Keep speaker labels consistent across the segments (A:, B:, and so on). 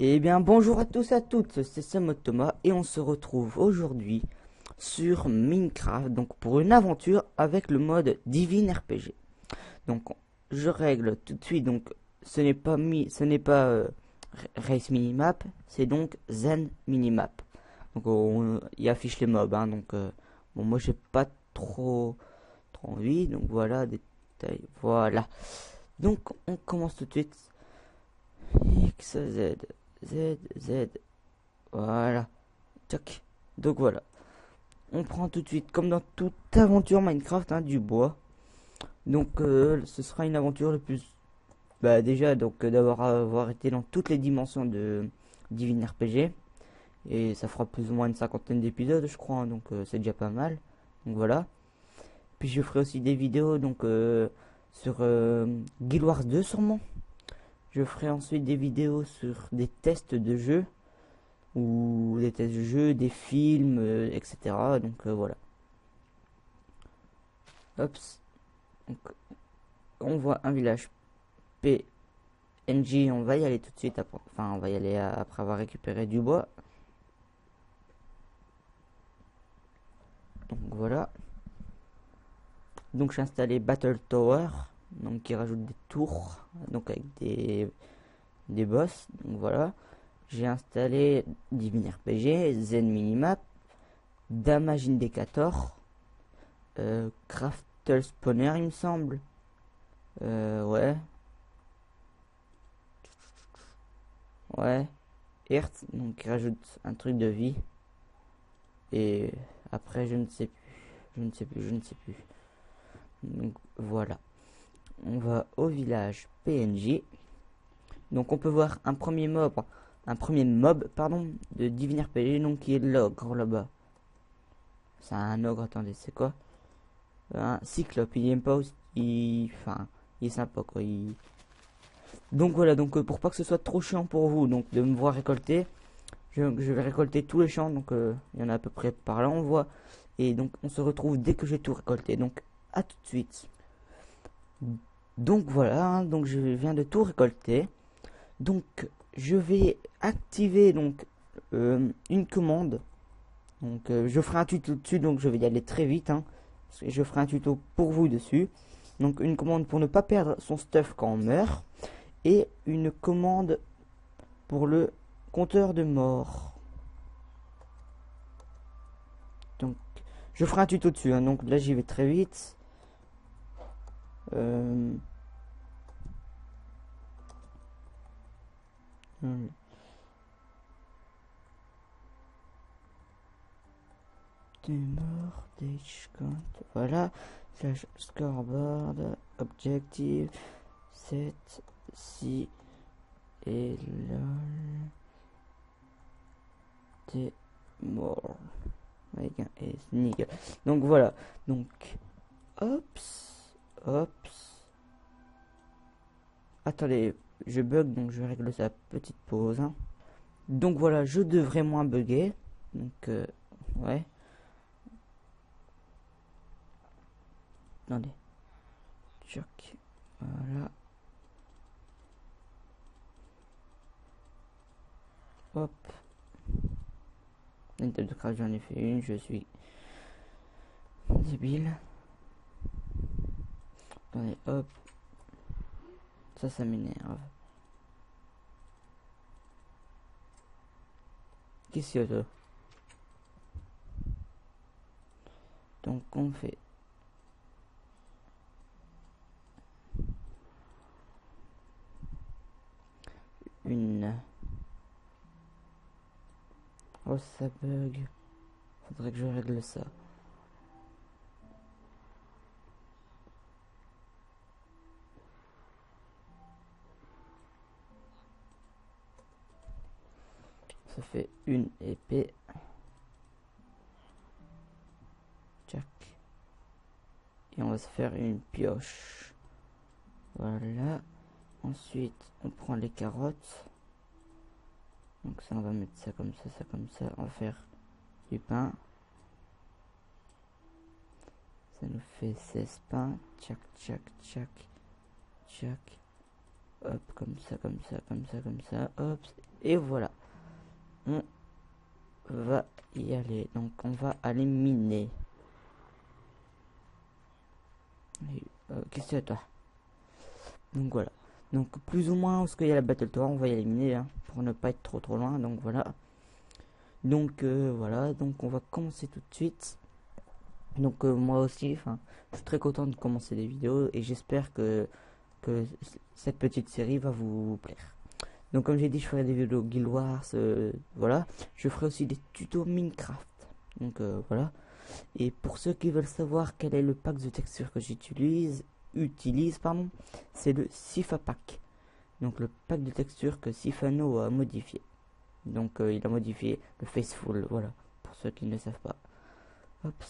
A: Eh bien, bonjour à tous et à toutes, c'est Sam Thomas et on se retrouve aujourd'hui sur Minecraft, donc pour une aventure avec le mode Divine RPG. Donc, je règle tout de suite, donc ce n'est pas Race Minimap, c'est donc Zen Minimap. Donc, il affiche les mobs, hein, donc bon, moi j'ai pas trop envie, donc voilà, détails, voilà. Donc, on commence tout de suite. X, Z, Z, Z. Voilà. Tac. Donc voilà. On prend tout de suite, comme dans toute aventure Minecraft, hein, du bois. Donc ce sera une aventure le plus... Bah déjà, donc d'avoir avoir été dans toutes les dimensions de Divine RPG. Et ça fera plus ou moins une cinquantaine d'épisodes, je crois. Hein, donc c'est déjà pas mal. Donc voilà. Puis je ferai aussi des vidéos donc sur Guild Wars 2 sûrement. Je ferai ensuite des vidéos sur des tests de jeux ou des tests de jeux, des films, etc. Donc voilà. Hop. Donc, on voit un village PNJ. On va y aller tout de suite. Enfin, on va y aller après avoir récupéré du bois. Donc voilà. Donc j'ai installé Battle Tower. Donc qui rajoute des tours. Donc avec des boss. Donc voilà. J'ai installé Divine RPG, Zen Minimap, Damage Indicator, Craftle Spawner il me semble. Ouais. Ouais. Earth, donc il rajoute un truc de vie. Et après, je ne sais plus. Je ne sais plus, je ne sais plus. Donc voilà. On va au village PNJ. Donc on peut voir un premier mob, pardon, de Divine RPG, donc qui est l'ogre là-bas. C'est un ogre, attendez, c'est quoi? Un cyclope, il aime pas aussi, enfin, il est sympa quoi. Donc voilà, donc pour pas que ce soit trop chiant pour vous, donc de me voir récolter, je vais récolter tous les champs, donc il y en a à peu près par là, on voit. Et donc on se retrouve dès que j'ai tout récolté. Donc à tout de suite. Donc voilà, hein, donc je viens de tout récolter. Donc je vais activer donc une commande. Donc je ferai un tuto dessus, donc je vais y aller très vite. Hein, je ferai un tuto pour vous dessus. Donc une commande pour ne pas perdre son stuff quand on meurt. Et une commande pour le compteur de mort. Donc je ferai un tuto dessus. Hein, donc là j'y vais très vite. Euh, Des morts, des count. Voilà. Slash scoreboard. Objective. 7. Si. Et lol. Des morts. Avec un S. Nickel. Donc voilà. Donc. Ops. Ops. Attendez. Je bug. Donc je règle sa petite pause. Hein. Donc voilà. Je devrais moins bugger. Donc. Ouais. Attendez. Choc. Voilà. Hop. Une table de craft, j'en ai fait une. Je suis débile. Attendez, hop. Ça m'énerve. Qu'est-ce qu'il y a là? Donc on fait une... Oh ça bug. Faudrait que je règle ça. Ça fait une épée. Jack. Et on va se faire une pioche. Voilà. Ensuite, on prend les carottes. Donc ça, on va mettre ça comme ça, ça comme ça. On va faire du pain. Ça nous fait 16 pains. Tchac, tchac, tchac, tchac. Hop, comme ça, comme ça, comme ça, comme ça. Hop. Et voilà. On va y aller. Donc on va aller miner. Qu'est-ce que c'est toi? Donc voilà. Donc plus ou moins où ce qu'il y a la Battle Tower, on va y aller miner hein, pour ne pas être trop loin. Donc voilà. Donc voilà. Donc on va commencer tout de suite. Donc moi aussi, enfin, je suis très content de commencer des vidéos et j'espère que cette petite série va vous plaire. Donc comme j'ai dit, je ferai des vidéos Guild Wars, voilà. Je ferai aussi des tutos Minecraft. Donc voilà. Et pour ceux qui veulent savoir quel est le pack de texture que utilise pardon, c'est le Sifa Pack. Donc le pack de texture que Sifano a modifié. Donc il a modifié le Faceful, voilà. Pour ceux qui ne le savent pas. Hop.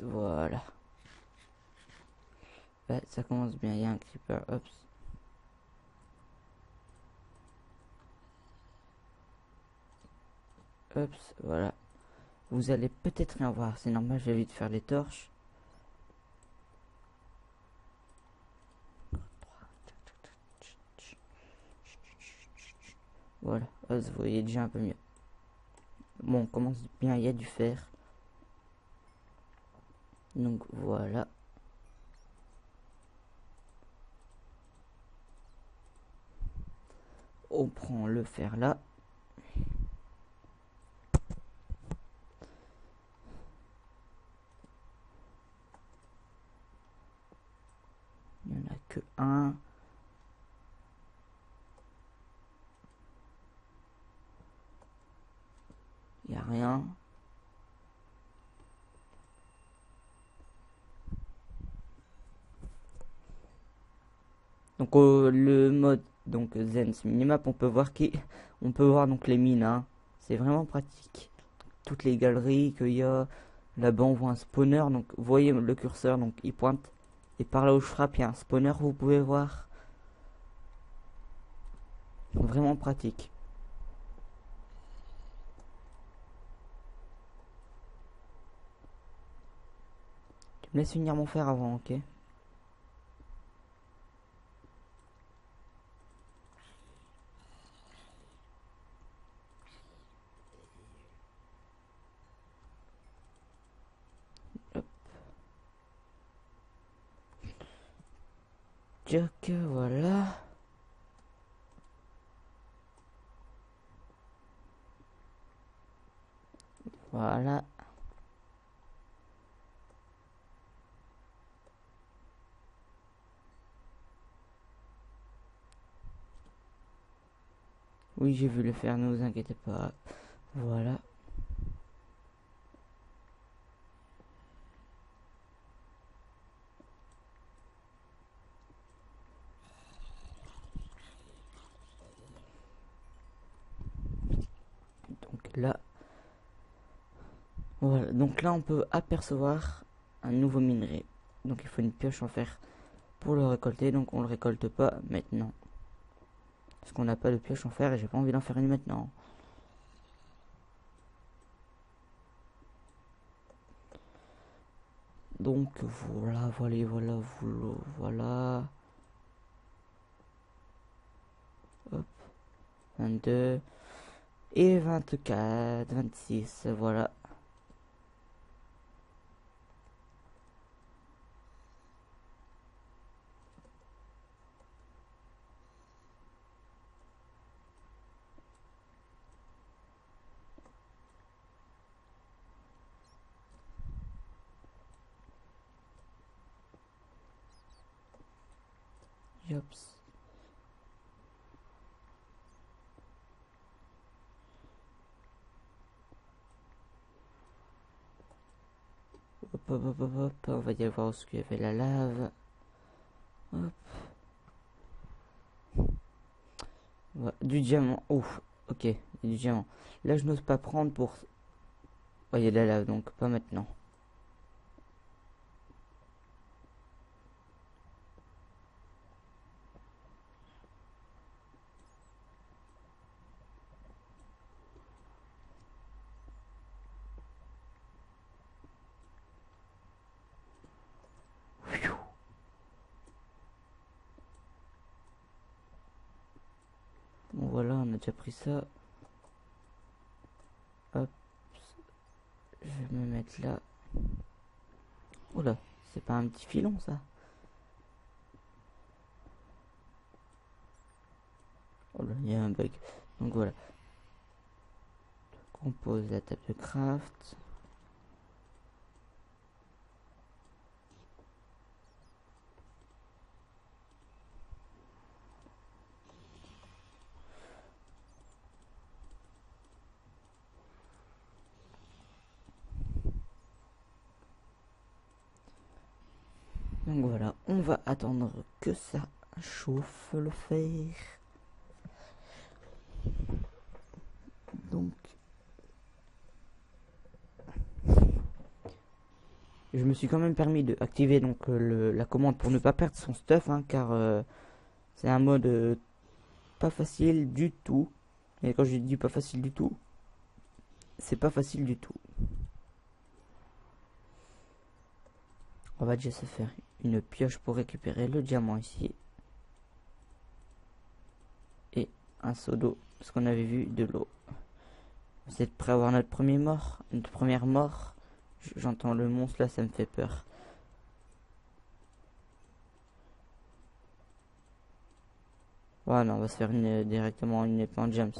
A: Voilà. Ouais, ça commence bien, il y a un creeper. Hop. Hop, voilà. Vous allez peut-être rien voir, c'est normal, je vais vite faire les torches. Voilà, vous voyez déjà un peu mieux. Bon, on commence bien, il y a du fer. Donc voilà. On prend le fer là. Il n'y en a que un. Il n'y a rien. Donc le mode donc Zen's Minimap, on peut voir donc les mines. Hein. C'est vraiment pratique. Toutes les galeries qu'il y a. Là-bas on voit un spawner. Donc vous voyez le curseur, donc il pointe. Et par là où je frappe, il y a un spawner, vous pouvez voir. Donc, vraiment pratique. Tu me laisses finir mon fer avant, ok? Hop. Jack, voilà. Voilà. Oui, j'ai vu le faire, ne vous inquiétez pas. Voilà. Donc là, voilà. Donc là, on peut apercevoir un nouveau minerai. Donc il faut une pioche en fer pour le récolter. Donc on le récolte pas maintenant. Parce qu'on n'a pas de pioche en fer et j'ai pas envie d'en faire une maintenant. Donc voilà, voilà. Hop. 22 et 24, 26, voilà. Yops. Hop, on va y aller voir où il y avait la lave. Hop. Ouais, du diamant. Ouf, ok, il y a du diamant. Là, je n'ose pas prendre pour. Oh, il y a de la lave, donc pas maintenant. déjà pris ça. Hop. Je vais me mettre là. Oula, c'est pas un petit filon ça. Oh là, il y a un bug. Donc voilà. On compose la table de craft. Donc voilà, on va attendre que ça chauffe le fer. Donc je me suis quand même permis de activer donc la commande pour ne pas perdre son stuff, hein, car c'est un mode pas facile du tout. Et quand je dis pas facile du tout, c'est pas facile du tout. On va déjà se faire une pioche pour récupérer le diamant ici. Et un seau d'eau, parce qu'on avait vu de l'eau. Vous êtes prêts à avoir notre première mort? J'entends le monstre là, ça me fait peur. Voilà, on va se faire directement une épée en gems.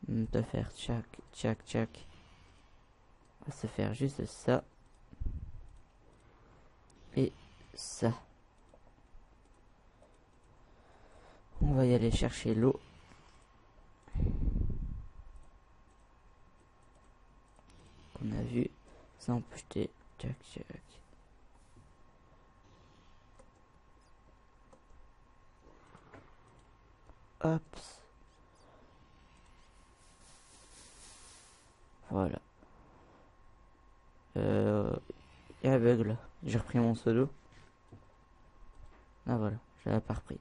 A: On va faire tchac, tchac, tchac. On va se faire juste ça. Et ça. On va y aller chercher l'eau. Qu'on a vu. Ça on peut jeter. Tchac, tchac. Hop. Voilà. Il y a un bug là. J'ai repris mon seau d'eau. Ah voilà, je l'avais pas repris.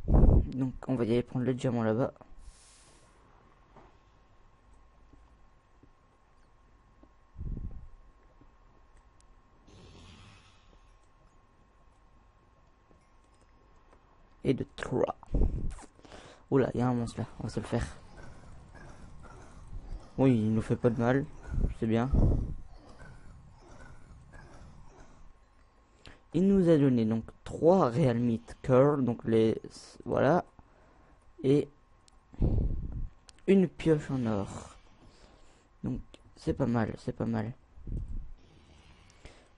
A: Donc on va y aller prendre le diamant là-bas. Et de 3. Oula, il y a un monstre là, on va se le faire. Oui, il nous fait pas de mal, c'est bien. Il nous a donné donc 3 Real Meat Curl, donc les... voilà. Et une pioche en or. Donc c'est pas mal, c'est pas mal.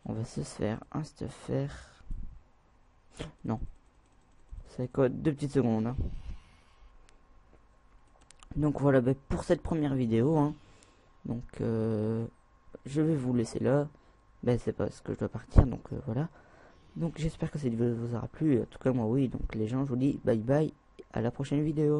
A: On va se faire un stuffer. Non. C'est quoi? 2 petites secondes. Hein. Donc voilà, bah, pour cette première vidéo. Hein. Donc je vais vous laisser là. Ben c'est parce que je dois partir, donc voilà. Donc j'espère que cette vidéo vous aura plu. En tout cas moi oui. Donc les gens, je vous dis bye bye. À la prochaine vidéo.